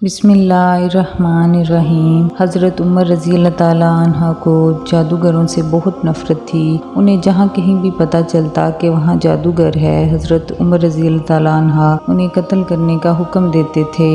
بسم اللہ الرحمن الرحیم۔ حضرت عمر رضی اللہ تعالیٰ عنہ کو جادوگروں سے بہت نفرت تھی۔ انہیں جہاں کہیں بھی پتہ چلتا کہ وہاں جادوگر ہے، حضرت عمر رضی اللہ تعالیٰ عنہ انہیں قتل کرنے کا حکم دیتے تھے۔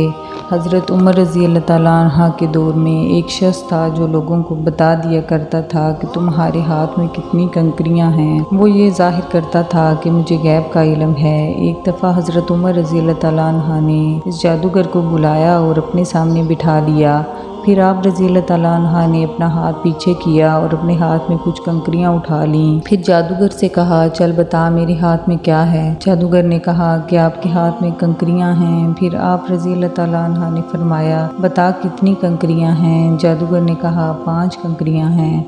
حضرت عمر رضی اللہ تعالیٰ عنہ کے دور میں ایک شخص تھا جو لوگوں کو بتا دیا کرتا تھا کہ تمہارے ہاتھ میں کتنی کنکریاں ہیں۔ وہ یہ ظاہر کرتا تھا کہ مجھے غیب کا علم ہے۔ ایک دفعہ حضرت عمر رضی اللہ تعالیٰ عنہ نے اس جادوگر کو بلایا اور اپنے سامنے بٹھا لیا۔ پھر آپ رضی اللہ تعالیٰ عنہ نے اپنا ہاتھ پیچھے کیا اور اپنے ہاتھ میں کچھ کنکریاں اٹھا لیں۔ پھر جادوگر سے کہا، چل بتا میرے ہاتھ میں کیا ہے؟ جادوگر نے کہا کہ آپ کے ہاتھ میں کنکریاں ہیں۔ پھر آپ رضی اللہ تعالیٰ عنہ نے فرمایا، بتا کتنی کنکریاں ہیں؟ جادوگر نے کہا 5 کنکریاں ہیں۔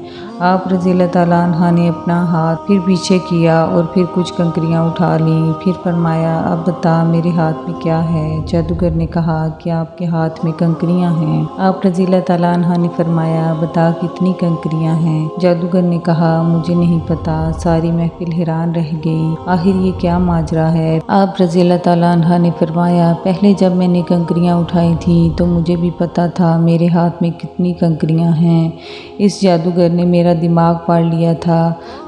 آپ رضی اللہ تعالیٰ عنہ نے اپنا ہاتھ پھر پیچھے کیا اور پھر کچھ کنکریاں اٹھا لیں۔ پھر فرمایا، اب بتا میرے ہاتھ میں کیا ہے؟ جادوگر نے کہا کہ آپ کے ہاتھ میں کنکریاں ہیں۔ آپ رضی اللہ تعالیٰ عنہ نے فرمایا، بتا کتنی کنکریاں ہیں؟ جادوگر نے کہا مجھے نہیں پتا۔ ساری محفل حیران رہ گئی، آخر یہ کیا ماجرا ہے؟ آپ رضی اللہ تعالیٰ عنہ نے فرمایا، پہلے جب میں نے کنکریاں اٹھائی تھیں تو مجھے بھی پتا تھا میرے ہاتھ میں کتنی کنکریاں ہیں۔ اس جادوگر نے میرا دماغ پاڑ لیا تھا۔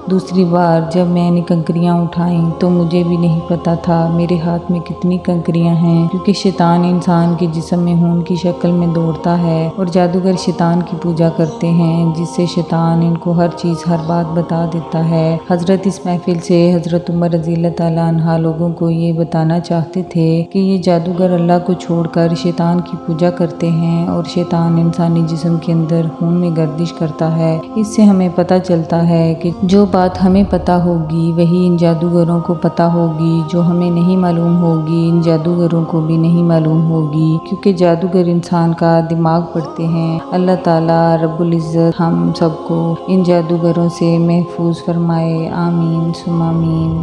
دوسری بار جب میں نے کنکریاں اٹھائیں تو مجھے بھی نہیں پتا تھا میرے ہاتھ میں کتنی کنکریاں ہیں، کیونکہ شیطان انسان کے جسم میں خون کی شکل میں دوڑتا ہے اور جادوگر شیطان کی پوجا کرتے ہیں، جس سے شیطان ان کو ہر چیز ہر بات بتا دیتا ہے۔ حضرت اس محفل سے حضرت عمر رضی اللہ تعالیٰ عنہ لوگوں کو یہ بتانا چاہتے تھے کہ یہ جادوگر اللہ کو چھوڑ کر شیطان کی پوجا کرتے ہیں اور شیطان انسانی جسم کے اندر خون میں گردش کرتا ہے۔ اس سے ہمیں پتہ چلتا ہے کہ جو بات ہمیں پتہ ہوگی وہی ان جادوگروں کو پتہ ہوگی، جو ہمیں نہیں معلوم ہوگی ان جادوگروں کو بھی نہیں معلوم ہوگی، کیونکہ جادوگر انسان کا دماغ پڑھتے ہیں۔ اللہ تعالیٰ رب العزت ہم سب کو ان جادوگروں سے محفوظ فرمائے، آمین ثم آمین۔